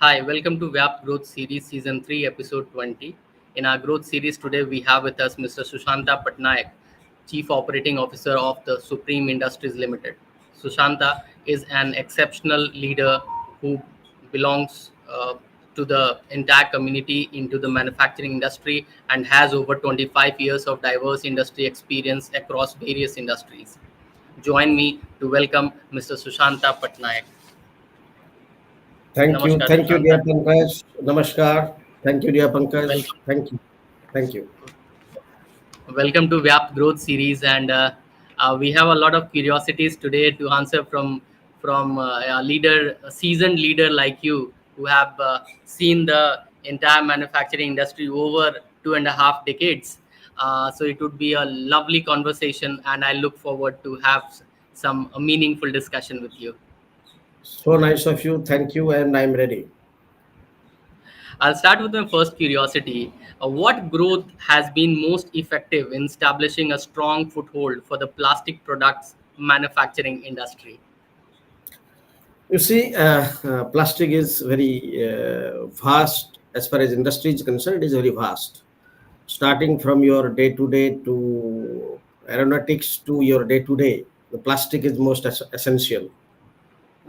Hi, welcome to VYAPT Growth Series Season 3, Episode 20. In our growth series today, we have with us Mr. Susanta Patnaik, Chief Operating Officer of the Supreme Industries Limited. Susanta is an exceptional leader who belongs to the entire community into the manufacturing industry and has over 25 years of diverse industry experience across various industries. Join me to welcome Mr. Susanta Patnaik. Namaskar, Thank you, dear Sushanta. Pankaj. Namaskar. Thank you, dear Pankaj. Welcome. Thank you. Welcome to VYAPT Growth Series, and we have a lot of curiosities today to answer from a leader, a seasoned leader like you, who have seen the entire manufacturing industry over 2.5 decades. So it would be a lovely conversation, and I look forward to have some meaningful discussion with you. So nice of you. Thank you, and I'm ready. I'll start with my first curiosity. What growth has been most effective in establishing a strong foothold for the plastic products manufacturing industry? You see, plastic is very vast as far as industry is concerned. It is very vast, starting from your day to day to aeronautics to your day to day. The plastic is most essential.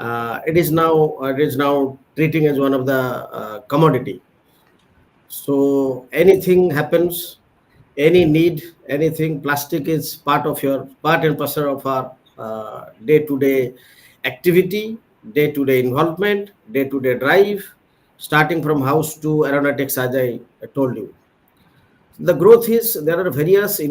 It is now treating as one of the commodity. So anything happens, any need, anything, plastic is part and parcel of our day-to-day activity, day-to-day involvement, day-to-day drive, starting from house to aeronautics, as I told you. The growth is there are various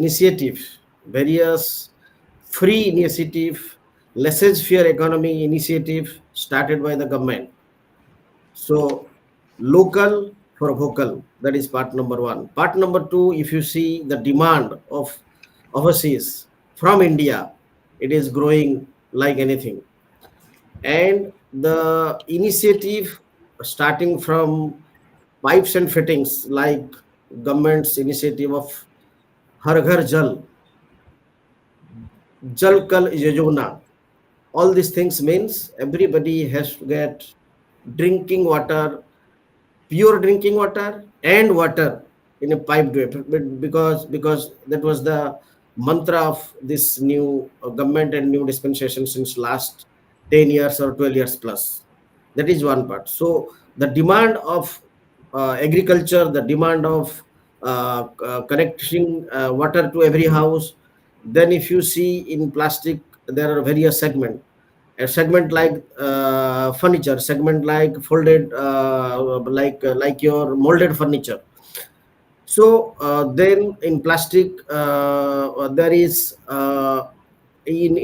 free initiative, laissez-faire economy initiative started by the government. So local for vocal, that is part number one. Part number two, if you see the demand of overseas from India, it is growing like anything. And the initiative starting from pipes and fittings, like government's initiative of Har Ghar Jal, Jal Kal Yojana. All these things means everybody has to get drinking water, pure drinking water and water in a piped way, because that was the mantra of this new government and new dispensation since last 10 years or 12 years plus. That is one part. So the demand of agriculture, the demand of connecting water to every house. Then if you see in plastic, there are various segments, a segment like furniture, segment like folded, like your molded furniture. So then in plastic, there is in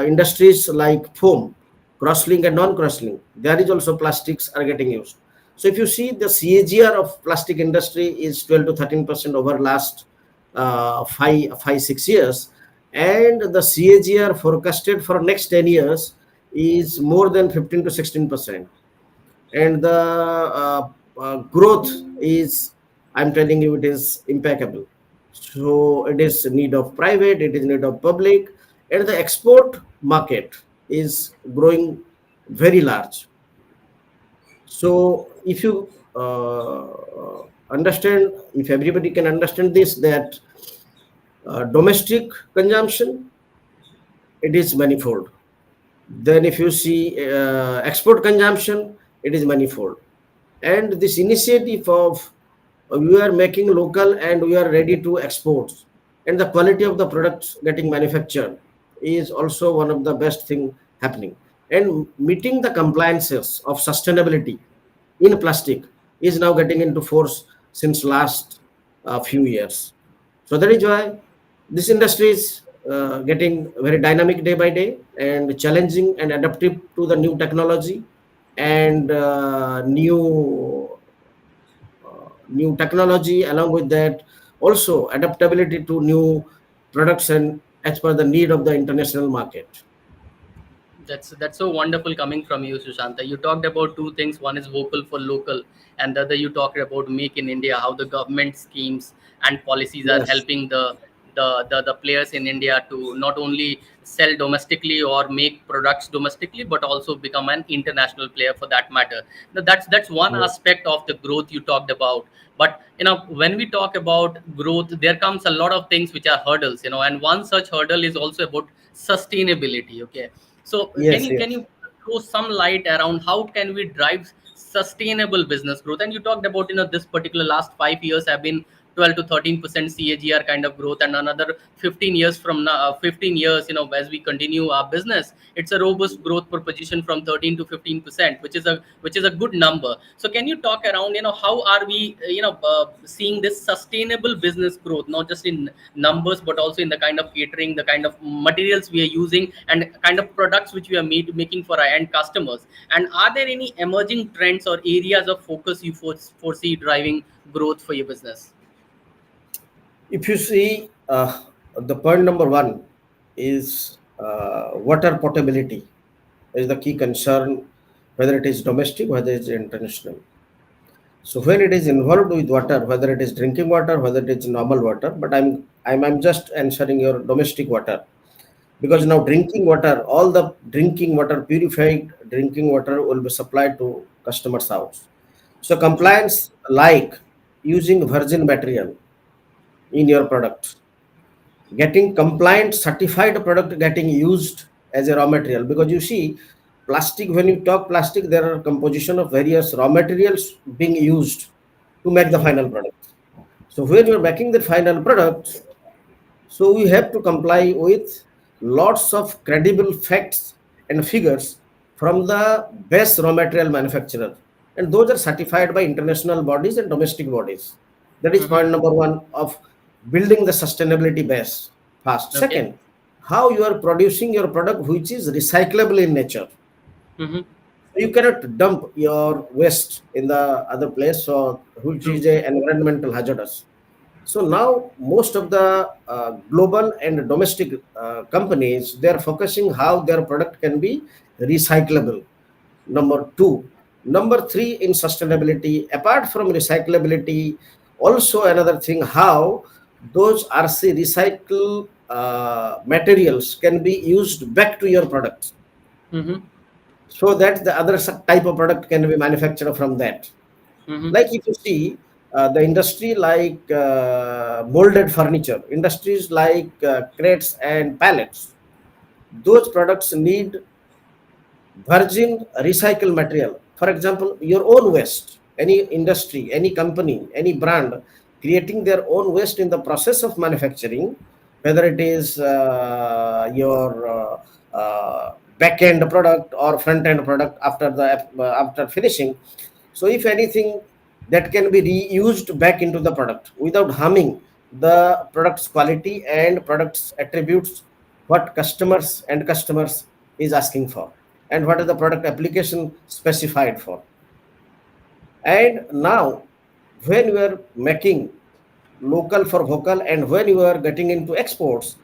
industries like foam, cross-link and non-cross-link, there is also plastics are getting used. So if you see, the CAGR of plastic industry is 12 to 13% over last 5, 6 years, and the CAGR forecasted for next 10 years is more than 15 to 16%. And the growth is, I'm telling you, it is impeccable. So it is need of private, it is need of public, and the export market is growing very large. So if you understand, if everybody can understand this, that domestic consumption, it is manifold. Then if you see export consumption, it is manifold. And this initiative of we are making local and we are ready to export, and the quality of the products getting manufactured is also one of the best thing happening. And meeting the compliances of sustainability in plastic is now getting into force since last few years. So that is why this industry is getting very dynamic day by day and challenging and adaptive to the new technology and new technology. Along with that, also adaptability to new products and as per the need of the international market. That's so wonderful coming from you, Sushanta. You talked about two things. One is vocal for local, and the other you talked about make in India. How the government schemes and policies are Yes. helping the the players in India to not only sell domestically or make products domestically, but also become an international player for that matter. Now, that's one Yes. aspect of the growth you talked about. But when we talk about growth, there comes a lot of things which are hurdles, and one such hurdle is also about sustainability. Okay, so can Yes, you can yes. you throw some light around how can we drive sustainable business growth? And you talked about this particular last 5 years have been 12 to 13% CAGR kind of growth, and another 15 years from now, 15 years, as we continue our business, it's a robust growth proposition from 13 to 15%, which is a good number. So can you talk around, how are we, seeing this sustainable business growth, not just in numbers, but also in the kind of catering, the kind of materials we are using, and kind of products which we are making for our end customers? And are there any emerging trends or areas of focus you foresee driving growth for your business? If you see, the point number one is water potability is the key concern, whether it is domestic, whether it is international. So when it is involved with water, whether it is drinking water, whether it is normal water, but I'm just answering your domestic water, because Hmm. now drinking water, all the drinking water, purified drinking water will be supplied to customers' house. So True. compliance like using virgin material in your product, getting compliant certified product getting used as a raw material, because you see plastic, when you talk plastic, there are composition of various raw materials being used to make the True. final product. So when you're making the final product, so we have to comply with lots of credible facts and figures from the best raw material manufacturer. And those are certified by international bodies and domestic bodies. That is Hmm. point number one of building the sustainability base first. Okay. Second, how you are producing your product which is recyclable in nature. Hmm. You cannot dump your waste in the other place, so which True. is a environmental hazardous. So now most of the global and domestic companies, they are focusing how their product can be recyclable. Number two, number three in sustainability. Apart from recyclability, also another thing how those RC recycle materials can be used back to your product, Hmm. so that the other type of product can be manufactured from that. Hmm. Like if you see the industry like molded furniture, industries like crates and pallets, those products need virgin recycled material. For example, your own waste, any industry, any company, any brand creating their own waste in the process of manufacturing, whether it is your back end product or front end product after the after finishing. So if anything, that can be reused back into the product without harming the product's quality and product's attributes, what customers is asking for, and what is the product application specified for. And now when you are making local for vocal, and when you are getting into exports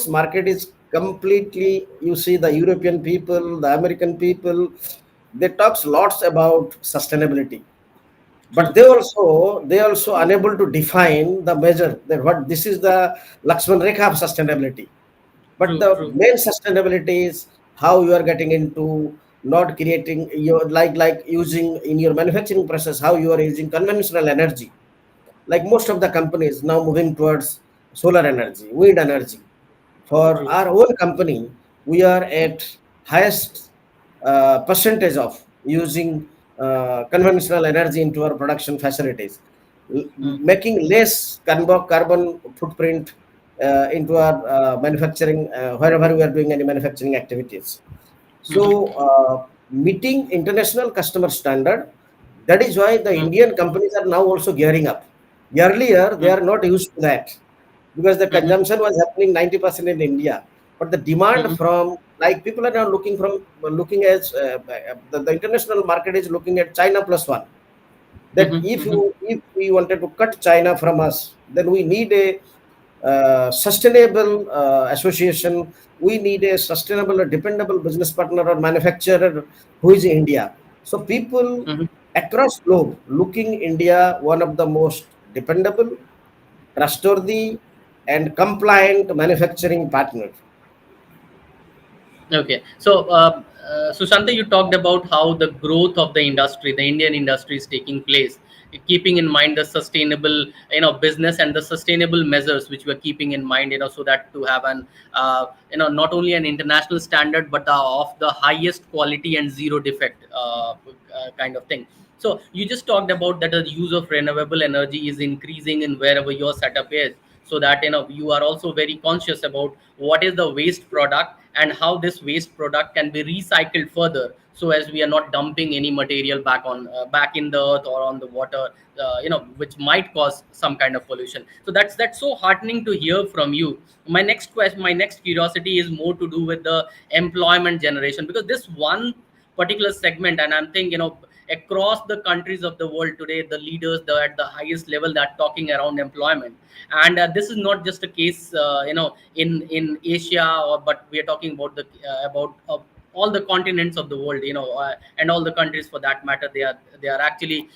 market is completely, you see the European people, the American people, they talks lots about sustainability, but True. they also unable to define the measure that what this is the Lakshman Rekha of sustainability. But True. the True. main sustainability is how you are getting into not creating your like using in your manufacturing process, how you are using conventional energy. Like most of the companies now moving towards solar energy, wind energy. For True. our own company, we are at highest percentage of using conventional energy into our production facilities, Hmm. making less carbon footprint into our manufacturing, wherever we are doing any manufacturing activities. Hmm. So, meeting international customer standard, that is why the Hmm. Indian companies are now also gearing up. Earlier, they Hmm. are not used to that because the Hmm. consumption was happening 90% in India. But the demand Hmm. from, like, people are now looking as the international market is looking at China plus one. That Hmm. if Hmm. you if we wanted to cut China from us, then we need a sustainable association. We need a sustainable or dependable business partner or manufacturer who is India. So people Hmm. across globe looking India one of the most dependable, trustworthy, and compliant manufacturing partner. Okay, so Sushanta, you talked about how the growth of the industry, the Indian industry, is taking place, keeping in mind the sustainable, business and the sustainable measures which we're keeping in mind, so that to have an, not only an international standard but of the highest quality and zero defect kind of thing. So you just talked about that the use of renewable energy is increasing in wherever your setup is, so that you are also very conscious about what is the waste product and how this waste product can be recycled further, so as we are not dumping any material back in the earth or on the water, which might cause some kind of pollution. So that's so heartening to hear from you. My next curiosity is more to do with the employment generation, because this one particular segment, and I'm thinking, across the countries of the world today, the leaders, at the highest level, that talking around employment. And this is not just a case, in Asia, but we are talking about the about all the continents of the world, and all the countries for that matter. They are actually,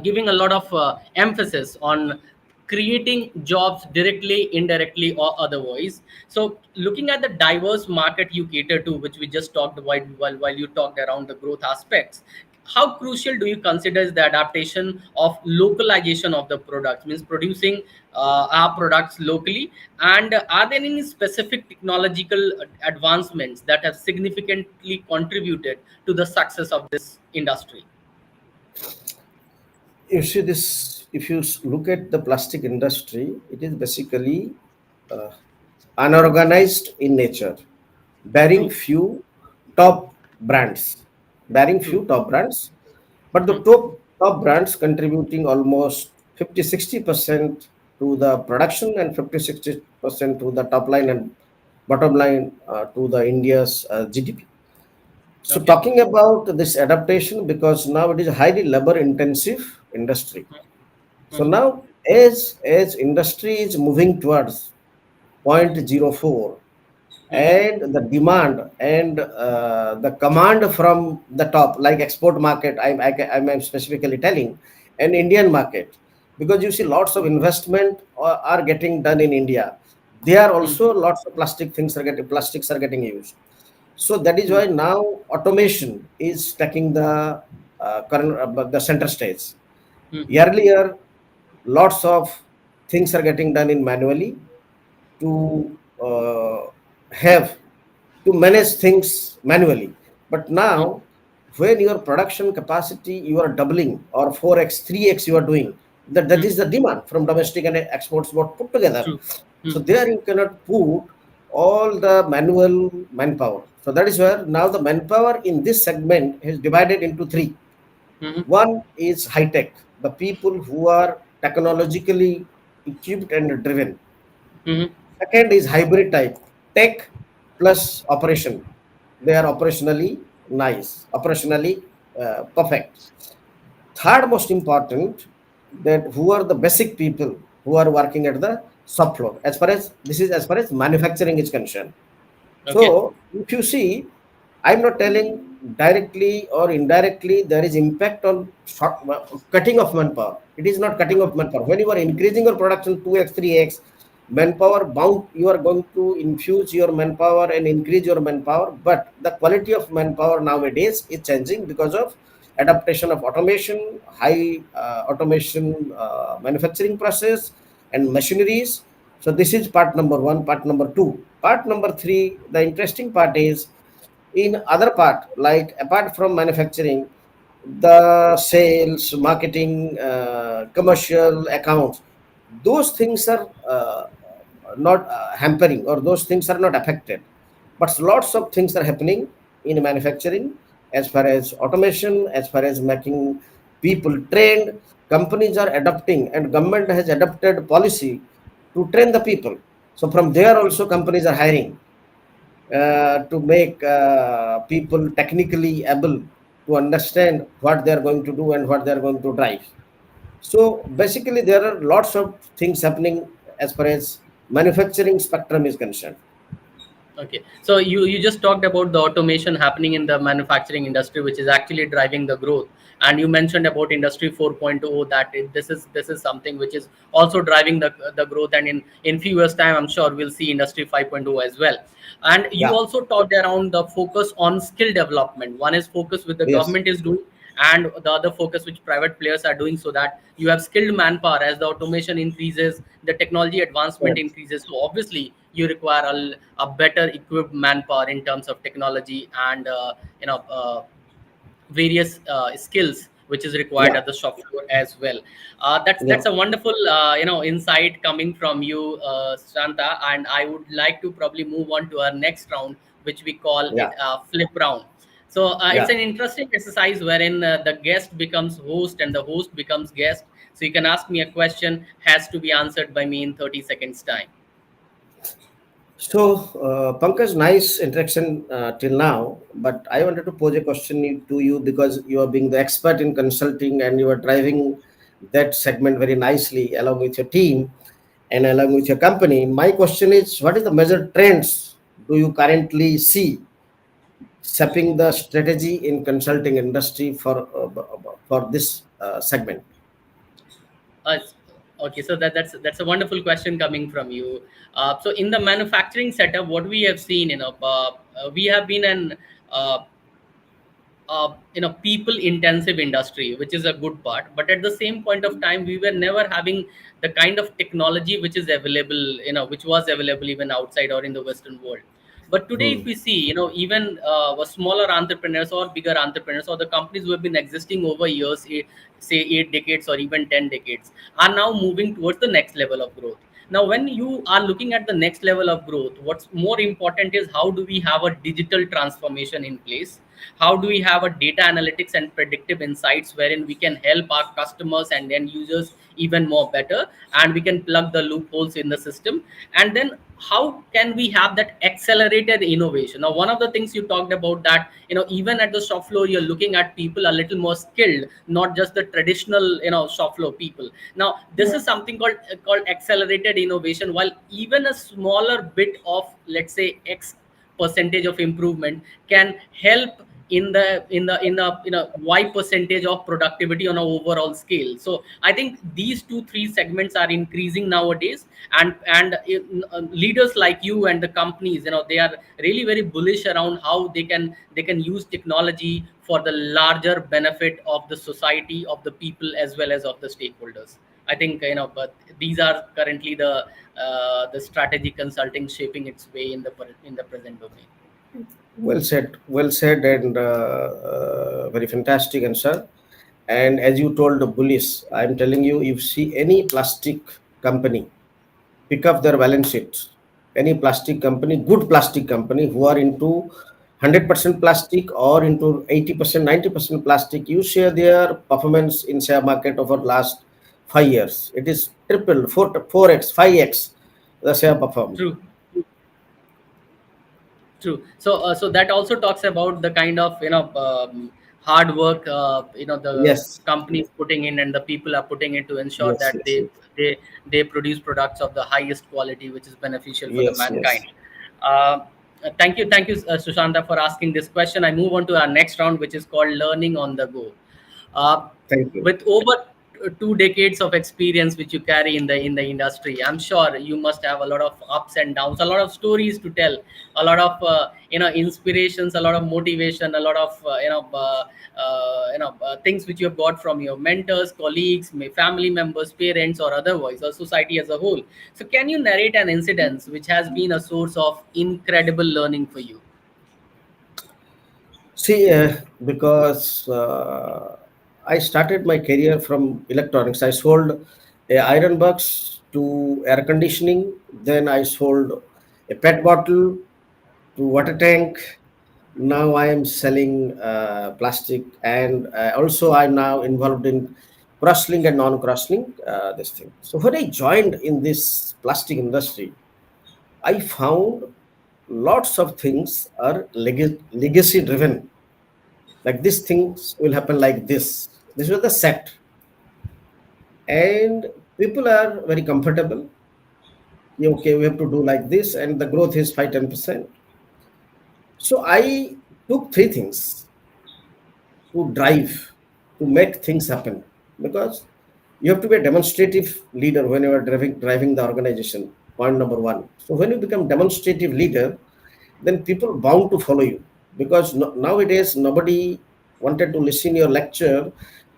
giving a lot of emphasis on creating jobs directly, indirectly, or otherwise. So looking at the diverse market you cater to, which we just talked about while you talked around the growth aspects, how crucial do you consider is the adaptation of localization of the products, means producing our products locally? And are there any specific technological advancements that have significantly contributed to the success of this industry? You see this, if you look at the plastic industry, it is basically uh, unorganized in nature, bearing True. few top brands, bearing True. few top brands, but the Hmm. top brands contributing almost 50-60% to the production and 50-60% to the top line and bottom line, to the India's GDP. So Okay. talking about this adaptation, because now it is a highly labor intensive industry. So Hmm. now as industry is moving towards point zero 0.04, Hmm. and the demand and the command from the top, like export market, I'm specifically telling, an Indian market, because you see lots of investment are getting done in India. There are Hmm. also lots of plastics are getting used. So that is Hmm. why now automation is taking the center stage. Hmm. Earlier, lots of things are getting done in manually to have to manage things manually. But Hmm. now, when your production capacity you are doubling or 4x, 3x you are doing, that Hmm. is the demand from domestic and exports what put together. True. Hmm. So there you cannot put all the manual manpower. So that is where now the manpower in this segment is divided into three. Hmm. One is high tech, the people who are technologically equipped and driven. Hmm. Second is hybrid type, tech plus operation. They are operationally nice, operationally perfect. Third most important, that who are the basic people who are working at the shop floor. As far as this is as far as manufacturing is concerned. Okay. So if you see, I'm not telling directly or indirectly there is impact on cutting of manpower. It is not cutting of manpower. When you are increasing your production 2x, 3x, manpower bound, you are going to infuse your manpower and increase your manpower. But the quality of manpower nowadays is changing because of adaptation of automation, high automation manufacturing process and machineries. So this is part number one. Part number two. Part number three, the interesting part is in other part, like apart from manufacturing, the sales, marketing, commercial accounts, those things are not hampering, or those things are not affected. But lots of things are happening in manufacturing, as far as automation, as far as making people trained. Companies are adopting, and government has adopted policy to train the people. So from there also companies are hiring to make people technically able to understand what they are going to do and what they are going to drive. So basically, there are lots of things happening as far as manufacturing spectrum is concerned. Okay, so you just talked about the automation happening in the manufacturing industry, which is actually driving the growth. And you mentioned about industry 4.0, that this is something which is also driving the growth, and in few years time I'm sure we'll see industry 5.0 as well. And you Yeah. also talked around the focus on skill development. One is focus with the Yes. government is doing, and the other focus which private players are doing, so that you have skilled manpower. As the automation increases, the technology advancement Correct. increases, so obviously you require a better equipped manpower in terms of technology and you know various skills which is required Yeah. at the shop floor as well. That's Yeah. a wonderful insight coming from you, Santa. And I would like to probably move on to our next round, which we call Yeah. it flip round. So it's Yeah. an interesting exercise wherein the guest becomes host and the host becomes guest. So you can ask me a question, has to be answered by me in 30 seconds time. So, Pankaj, nice interaction till now, but I wanted to pose a question to you because you are being the expert in consulting and you are driving that segment very nicely along with your team and along with your company. My question is, what is the major trends do you currently see shaping the strategy in consulting industry for this segment? Uh, okay, so that's a wonderful question coming from you. So in the manufacturing setup, what we have seen, we have been an uh, people intensive industry, which is a good part. But at the same point of time, we were never having the kind of technology which is available, which was available even outside or in the Western world. But today, Hmm. if we see, even smaller entrepreneurs or bigger entrepreneurs, or the companies who have been existing over years, say 8 decades or even 10 decades, are now moving towards the next level of growth. Now, when you are looking at the next level of growth, what's more important is how do we have a digital transformation in place? How do we have a data analytics and predictive insights wherein we can help our customers and end users even more better, and we can plug the loopholes in the system? And then how can we have that accelerated innovation? Now, one of the things you talked about, that even at the shop floor you're looking at people a little more skilled, not just the traditional shop floor people. Now, this is something called accelerated innovation. While even a smaller bit of, let's say, x percentage of improvement can help in the y percentage of productivity on an overall scale. So I think these two three segments are increasing nowadays. And leaders like you and the companies, they are really very bullish around how they can use technology for the larger benefit of the society, of the people, as well as of the stakeholders. I think, but these are currently the strategy consulting shaping its way in the present domain. Well said, and very fantastic answer. And as you told the bullies, I'm telling you, if see any plastic company pick up their balance sheet, any plastic company, good plastic company who are into 100% plastic or into 80%, 90% plastic, you share their performance in share market over last 5 years. It is triple, 4x, 5x the share perform. True. True. So that also talks about the kind of hard work the Yes, companies putting in and the people are putting in to ensure yes, that yes, yes, they they produce products of the highest quality, which is beneficial for the yes, mankind. yes. Uh, thank you, Sushanta, for asking this question. I move on to our next round, which is called learning on the go. Uh, Thank you. with over 2 decades of experience which you carry in the industry, I'm sure you must have a lot of ups and downs, a lot of stories to tell, a lot of inspirations, a lot of motivation, a lot of things which you have got from your mentors, colleagues, family members, parents, or otherwise, or society as a whole. So can you narrate an incident which has been a source of incredible learning for you? See, because I started my career from electronics. I sold iron box to air conditioning. Then I sold a pet bottle to water tank. Now I am selling plastic, and also I'm now involved in cross-link and non-cross-link this thing. So when I joined in this plastic industry, I found lots of things are legacy driven, like these things will happen like this was the set, and people are very comfortable. Yeah, okay, we have to do like this and the growth is 5-10%. So I took three things to drive. to make things happen, because you have to be a demonstrative leader when you are driving the organization. Point number one. So when you become demonstrative leader, then people bound to follow you, because nowadays nobody wanted to listen your lecture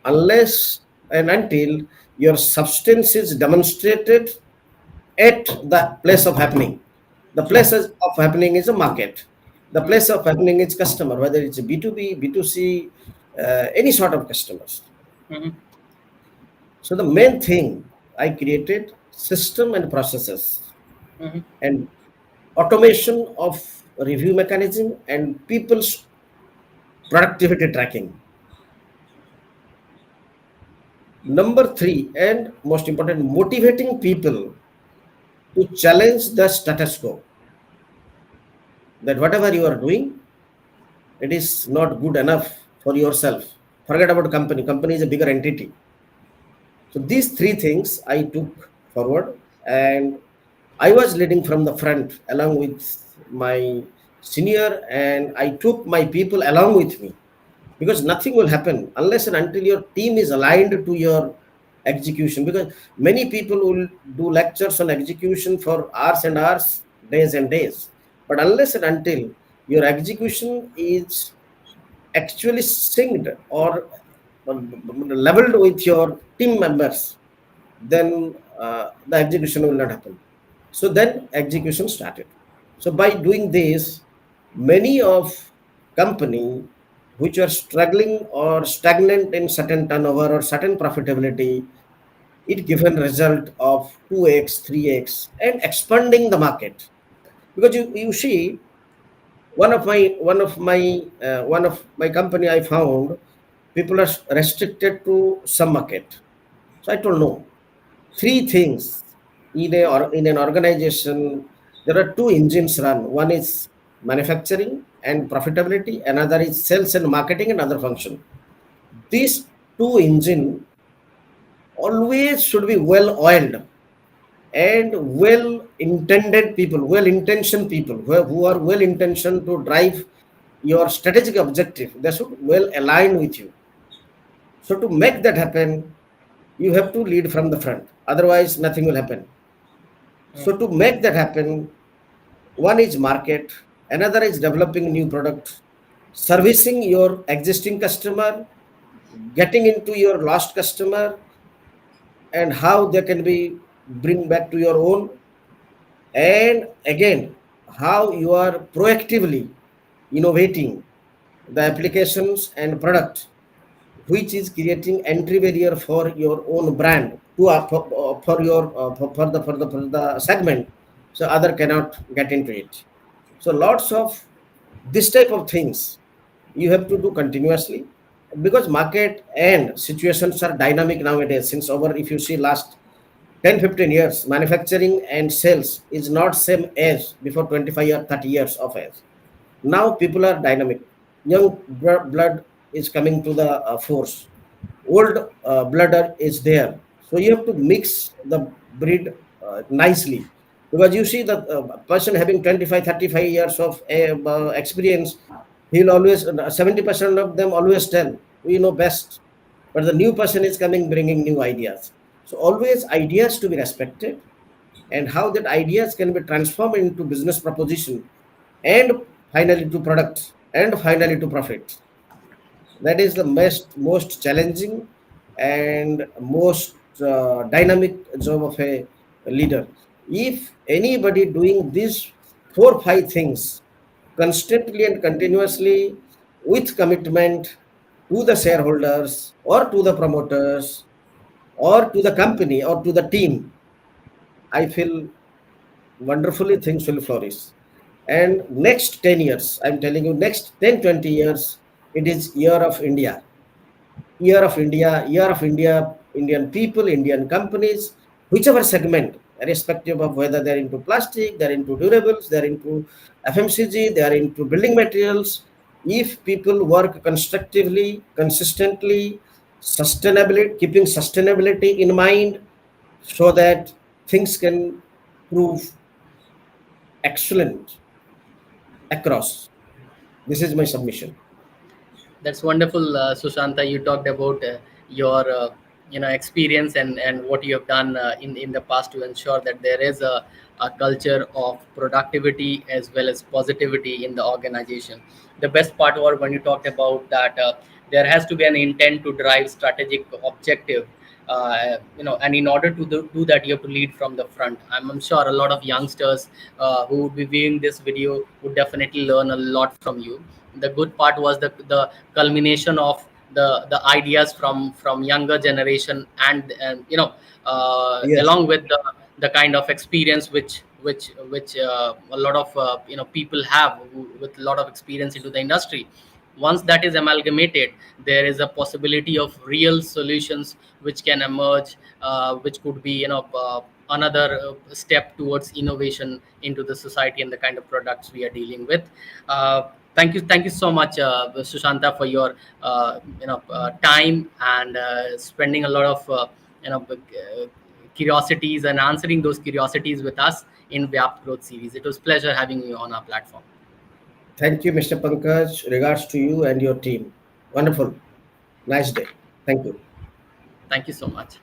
unless and until your substance is demonstrated at the place of happening. The True. place of happening is a market. The Mm. place of happening is customer, whether it's a B2B, B2C, any sort of customers. Mhm. So the main thing, I created system and processes Mhm. and automation of review mechanism and people's productivity tracking. Number three, and most important, motivating people to challenge the status quo. That whatever you are doing, it is not good enough for yourself. Forget about company. Company is a bigger entity. So these three things I took forward, and I was leading from the front along with my senior, and I took my people along with me, because nothing will happen unless and until your team is aligned to your execution. Because many people will do lectures on execution for hours and hours, days and days, but unless and until your execution is actually synced or leveled with your team members, then the execution will not happen. So then execution started. So by doing this, many of company which are struggling or stagnant in certain turnover or certain profitability, it given result of 2x, 3x, and expanding the market. Because you see, one of my company, I found people are restricted to some market. So I told no. Three things in an organization, there are two engines run. One is manufacturing and profitability, another is sales and marketing and other function. These two engine always should be well oiled, and well intended people, well intentioned people who are well intentioned to drive your strategic objective. They should well align with you. So to make that happen, you have to lead from the front, otherwise nothing will happen. Mm. So to make that happen, one is market, another is developing new product, servicing your existing customer, getting into your lost customer, and how they can be bring back to your own, and again how you are proactively innovating the applications and product which is creating entry barrier for your own brand to for your for the segment, so other cannot get into it. So lots of this type of things you have to do continuously, because market and situations are dynamic nowadays. Since over, if you see last 10-15 years, manufacturing and sales is not same as before 25 or 30 years of age. Now people are dynamic. Young blood is coming to the force. Old is there. So you have to mix the breed nicely. Because you see the person having 25, 35 years of experience, he'll always, 70% of them always tell, we know best. But the new person is coming, bringing new ideas. So always ideas to be respected, and how that ideas can be transformed into business proposition, and finally to product, and finally to profit. That is the most challenging and most dynamic job of a leader. If anybody doing these 4 5 things constantly and continuously with commitment to the shareholders or to the promoters or to the company or to the team, I feel wonderfully things will flourish. And next 10 years, I'm telling you, next 10-20 years, it is year of India. Year of India, year of India, Indian people, Indian companies, whichever segment, irrespective of whether they're into plastic, they're into durables, they're into FMCG, they're into building materials. If people work constructively, consistently, sustainability, keeping sustainability in mind, so that things can prove excellent across. This is my submission. That's wonderful, Sushanta. You talked about your experience and what you have done in the past to ensure that there is a culture of productivity as well as positivity in the organization. The best part was when you talked about that there has to be an intent to drive strategic objective. And in order to do that, you have to lead from the front. I'm sure a lot of youngsters who would be viewing this video would definitely learn a lot from you. The good part was the culmination of the ideas from younger generation, and Yes, along with the kind of experience which a lot of people have with a lot of experience into the industry. Once that is amalgamated, there is a possibility of real solutions which can emerge, which could be another step towards innovation into the society and the kind of products we are dealing with. uh, thank you so much, Sushanta, for your time and spending a lot of curiosities and answering those curiosities with us in VYAPT Growth Series. It was pleasure having you on our platform. thank you, Mr. Pankaj. Regards to you and your team. Wonderful. Nice day. Thank you. Thank you so much.